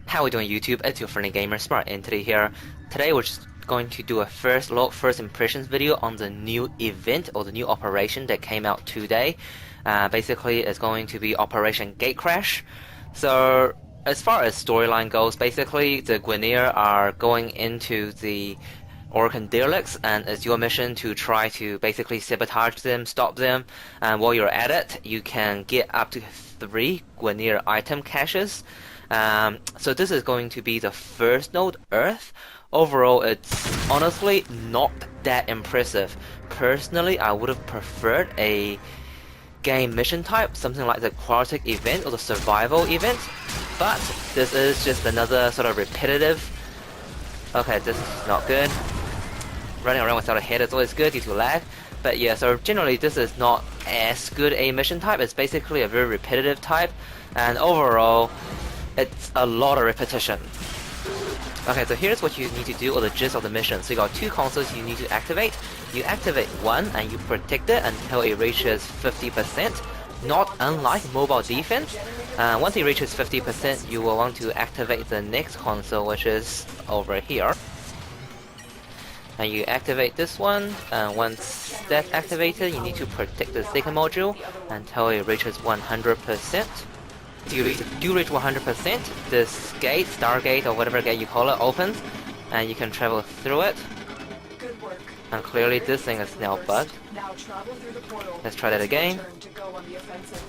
How we doing, YouTube? It's your friendly gamer SmartEntity here. Today we're just going to do a first look, first impressions video on the new event or the new operation that came out today. Basically, it's going to be Operation Gatecrash. So, as far as storyline goes, basically the Guinea are going into the Orkan derelicts, and it's your mission to try to basically sabotage them, stop them. And while you're at it, you can get up to 3 Guinea item caches. So this is going to be the first node, Earth. Overall, it's honestly not that impressive. Personally, I would have preferred a game mission type, something like the aquatic event or the survival event. But this is just another sort of repetitive. Okay, this is not good. Running around without a head is always good due to lag. But yeah, so generally this is not as good a mission type. It's basically a very repetitive type. And overall, it's a lot of repetition. Okay, so here's what you need to do, or the gist of the mission. So you got 2 consoles you need to activate. You activate one and you protect it until it reaches 50%. Not unlike mobile defense. Once it reaches 50%, you will want to activate the next console, which is over here. And you activate this one, and once that's activated, you need to protect the second module until it reaches 100%. If you do reach 100%, this gate, Stargate or whatever gate you call it, opens, and you can travel through it. Good work. And clearly this thing is now bugged. Now travel through the portal. Let's try that again. To go on the offensive.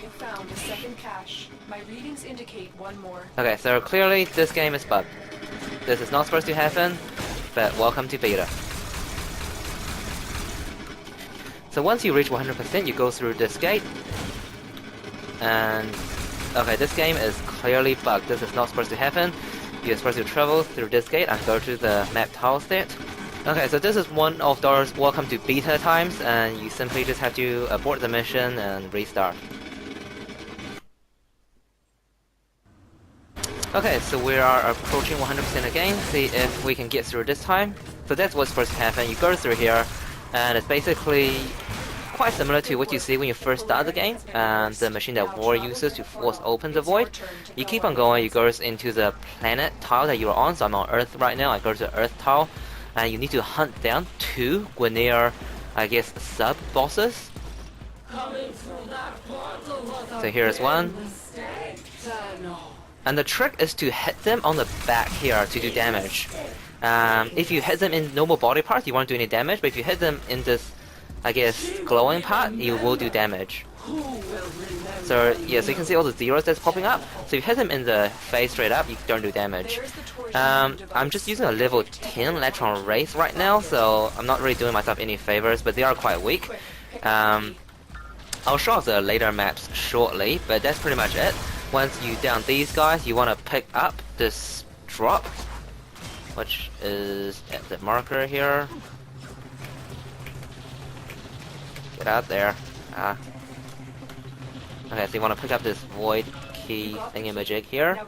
You found a second cache. My readings indicate one more. Okay, so clearly this game is bugged. This is not supposed to happen, but welcome to beta. So once you reach 100%, you go through this gate. And okay, this game is clearly bugged. This is not supposed to happen. You're supposed to travel through this gate and go to the map tile state. Okay, so this is one of those welcome to beta times, and you simply just have to abort the mission and restart. Okay, so we are approaching 100% again. See if we can get through this time. So that's what's supposed to happen. You go through here, and it's basically quite similar to what you see when you first start the game, and the machine that War uses to force open the void. You keep on going, you go into the planet tile that you're on. So I'm on Earth right now. I go to the Earth tile, and you need to hunt down 2 Guinea, I guess, sub-bosses. So here's one. And the trick is to hit them on the back here to do damage. If you hit them in normal body parts, you won't do any damage, but if you hit them in this, I guess, glowing part, you will do damage. So yeah, so you can see all the zeros that's popping up. So if you hit them in the face straight up, you don't do damage. I'm just using a level 10 Electron Wraith right now, so I'm not really doing myself any favors, but they are quite weak. I'll show off the later maps shortly, but that's pretty much it. Once you down these guys, you want to pick up this drop, which is at the marker here. Get out there. Okay, so you want to pick up this void key thingamajig here,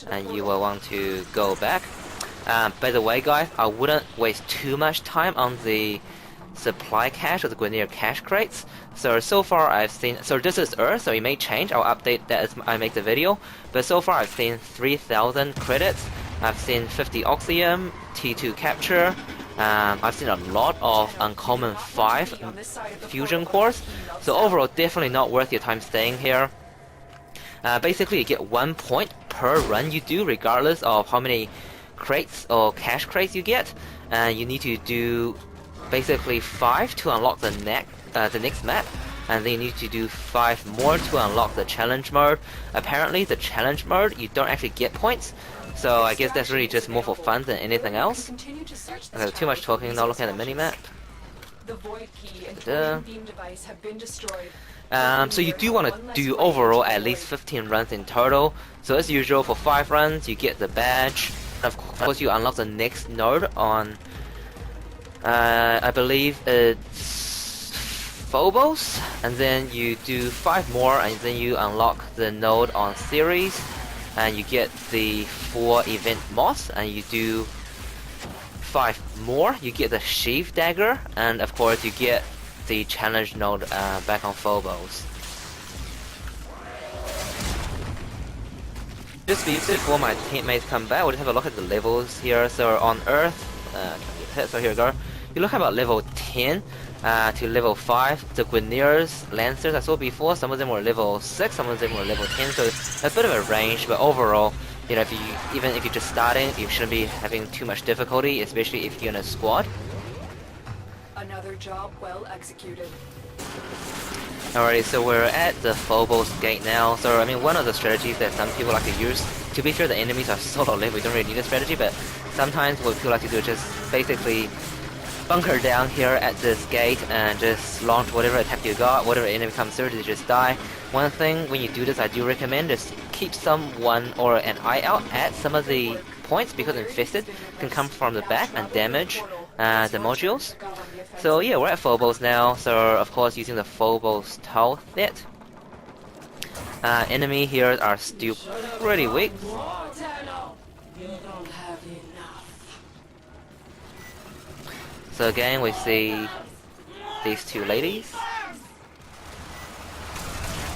and you will want to go back. By the way, guys, I wouldn't waste too much time on the supply cache or the Guinea cache crates. So far I've seen, so this is Earth, so it may change. I'll update that as I make the video. But so far I've seen 3,000 credits. I've seen 50 Oxium, T2 capture. I've seen a lot of uncommon 5 fusion cores. So overall, definitely not worth your time staying here. Basically, you get 1 point per run you do, regardless of how many crates or cache crates you get. And you need to do basically 5 to unlock the next map, and then you need to do 5 more to unlock the challenge mode. Apparently the challenge mode, you don't actually get points, so I guess that's really just more for fun than anything else. Okay, too much talking, now looking at the minimap. So you do want to do overall at least 15 runs in total. So as usual, for 5 runs you get the badge. Of course you unlock the next node on I believe it's Phobos, and then you do 5 more, and then you unlock the node on Ceres, and you get the 4 event moths, and you do 5 more, you get the sheath dagger, and of course you get the challenge node back on Phobos. just before my teammates come back, we'll just have a look at the levels here. So on Earth, so here we go. You look about level 10 to level 5. The Guerniers, Lancers I saw before, some of them were level 6, some of them were level 10, so a bit of a range, but overall, you know, even if you're just starting, you shouldn't be having too much difficulty, especially if you're in a squad. Another job well executed. Alrighty, so we're at the Phobos gate now. So I mean, one of the strategies that some people like to use, to be sure the enemies are solo live, we don't really need a strategy, but sometimes what people like to do is just basically bunker down here at this gate and just launch whatever attack you got, whatever enemy comes through, they just die. One thing when you do this I do recommend is keep someone or an eye out at some of the points, because infested can come from the back and damage the modules. So yeah, we're at Phobos now, so of course using the Phobos tile net. Enemy here are still pretty weak. So again we see these two ladies.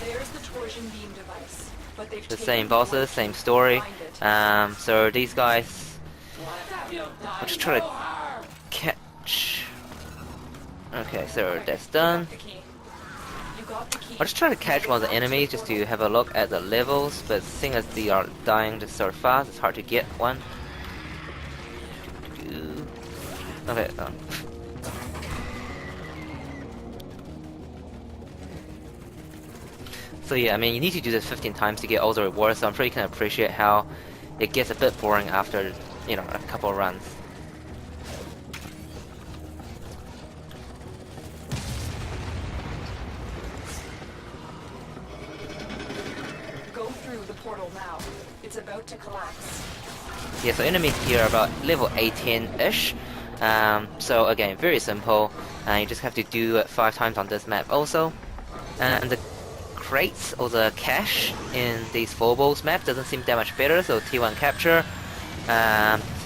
There's the torsion beam device, but they've The same bosses, same story. So these guys, I'll just try to catch. Okay, so that's done. I'll just try to catch one of the enemies just to have a look at the levels, but seeing as they are dying just so fast, it's hard to get one. Okay, So yeah, I mean, you need to do this 15 times to get all the rewards, so I'm sure you can appreciate how it gets a bit boring after, you know, a couple of runs. Go through the portal now. It's about to collapse. Yeah, so enemies here are about level 18-ish. So again, very simple. You just have to do it 5 times on this map also. And the crates or the cache in these Phobos map doesn't seem that much better, so T1 capture,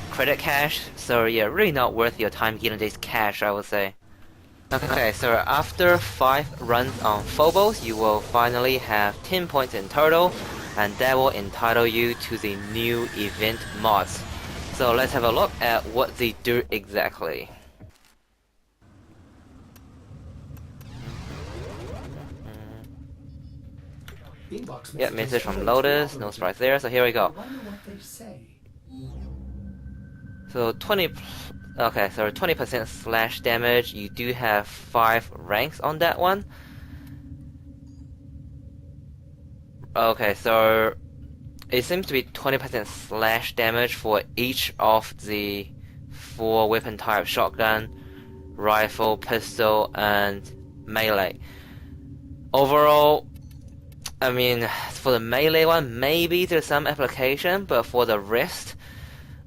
credit cache, so yeah, really not worth your time getting this cache, I would say. Okay, so after 5 runs on Phobos, you will finally have 10 points in total, and that will entitle you to the new event mods. So let's have a look at what they do exactly. Yep, message from Lotus, no surprise there, so here we go. So 20% slash damage, you do have 5 ranks on that one. Okay, so it seems to be 20% slash damage for each of the 4 weapon types: shotgun, rifle, pistol, and melee. Overall, I mean, for the melee one, maybe there's some application, but for the rest,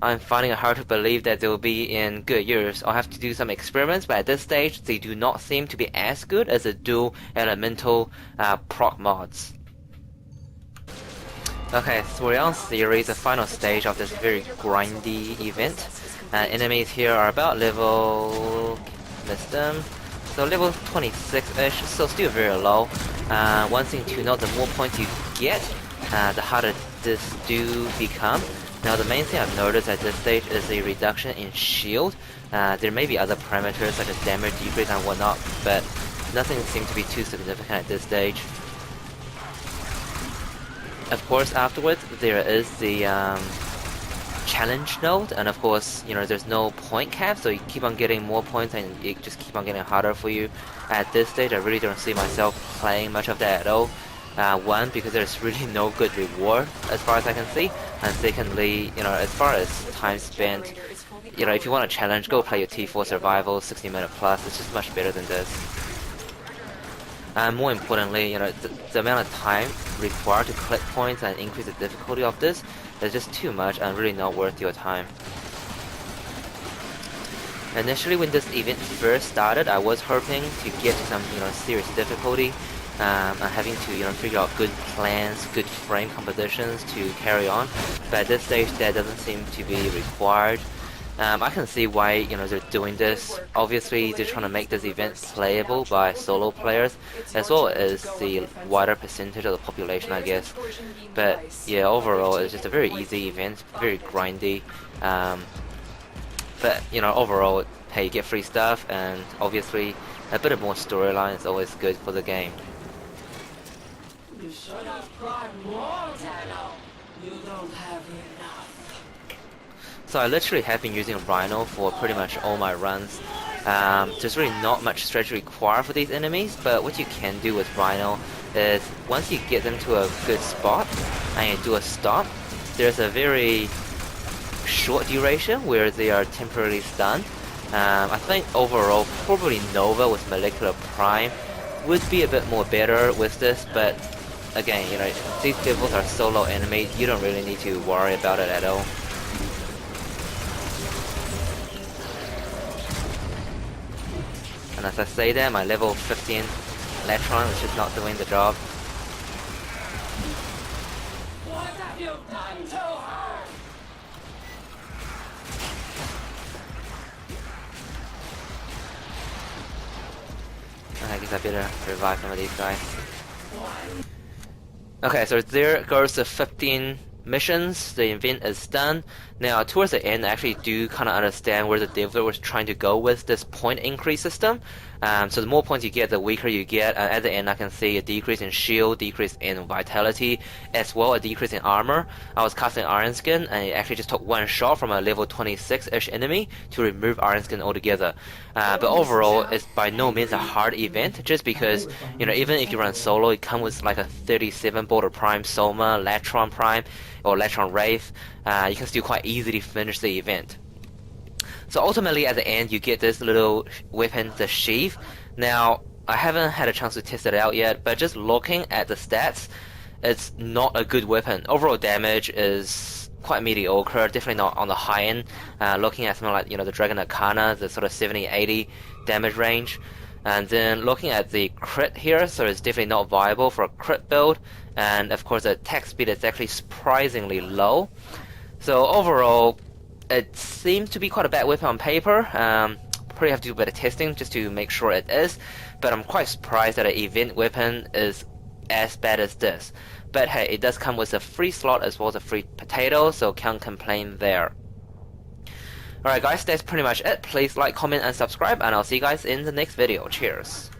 I'm finding it hard to believe that they will be in good use. I'll have to do some experiments, but at this stage, they do not seem to be as good as the dual elemental proc mods. Okay, so we're on series, the final stage of this very grindy event. Enemies here are about level... missed them. So level 26-ish, so still very low. One thing to note, the more points you get, the harder this do become. Now the main thing I've noticed at this stage is a reduction in shield. There may be other parameters such as damage decrease and whatnot, but nothing seems to be too significant at this stage. Of course, afterwards there is the challenge node, and of course, you know, there's no point cap, so you keep on getting more points and it just keep on getting harder for you. At this stage, I really don't see myself playing much of that at all. One, because there's really no good reward as far as I can see, and secondly, you know, as far as time spent, you know, if you want a challenge, go play your T4 survival, 60-minute plus. It's just much better than this. And more importantly, you know, the amount of time required to collect points and increase the difficulty of this is just too much and really not worth your time. Initially, when this event first started, I was hoping to get to some, you know, serious difficulty, and having to, you know, figure out good plans, good frame compositions to carry on. But at this stage, that doesn't seem to be required. I can see why they're doing this. Obviously, they're trying to make this event playable by solo players, as well as the wider percentage of the population, I guess. But yeah, overall, it's just a very easy event, very grindy. But overall, hey, you get free stuff, and obviously, a bit of more storyline is always good for the game. You should have cried more, Dano. You don't have enough. So I literally have been using Rhino for pretty much all my runs. There's really not much strategy required for these enemies, but what you can do with Rhino is once you get them to a good spot and you do a stomp, there's a very short duration where they are temporarily stunned. I think overall probably Nova with Molecular Prime would be a bit more better with this, but again, these devils are solo enemies, you don't really need to worry about it at all. And as I say that, my level 15 Electron is just not doing the job. What have you done to her? I guess I better revive some of these guys. Okay, so there goes the 15 missions. The event is done. Now, towards the end, I actually do kind of understand where the developer was trying to go with this point increase system. So the more points you get, the weaker you get. At the end, I can see a decrease in shield, decrease in vitality, as well as a decrease in armor. I was casting Iron Skin, and it actually just took one shot from a level 26-ish enemy to remove Iron Skin altogether. But overall, it's by no means a hard event, just because, even if you run solo, it comes with like a 37 Boulder Prime Soma, Latron Prime, or Latron Wraith. You can still quite easily finish the event. So ultimately, at the end, you get this little weapon, the Sheath. Now, I haven't had a chance to test it out yet, but just looking at the stats, it's not a good weapon. Overall damage is quite mediocre, definitely not on the high end. Looking at something like, the Dragon Arcana, the sort of 70-80 damage range. And then looking at the crit here, so it's definitely not viable for a crit build. And of course, the attack speed is actually surprisingly low. So overall, it seems to be quite a bad weapon on paper. Probably have to do a bit of testing just to make sure it is. But I'm quite surprised that an event weapon is as bad as this. But hey, it does come with a free slot as well as a free potato, so can't complain there. Alright guys, that's pretty much it. Please like, comment, and subscribe, and I'll see you guys in the next video. Cheers.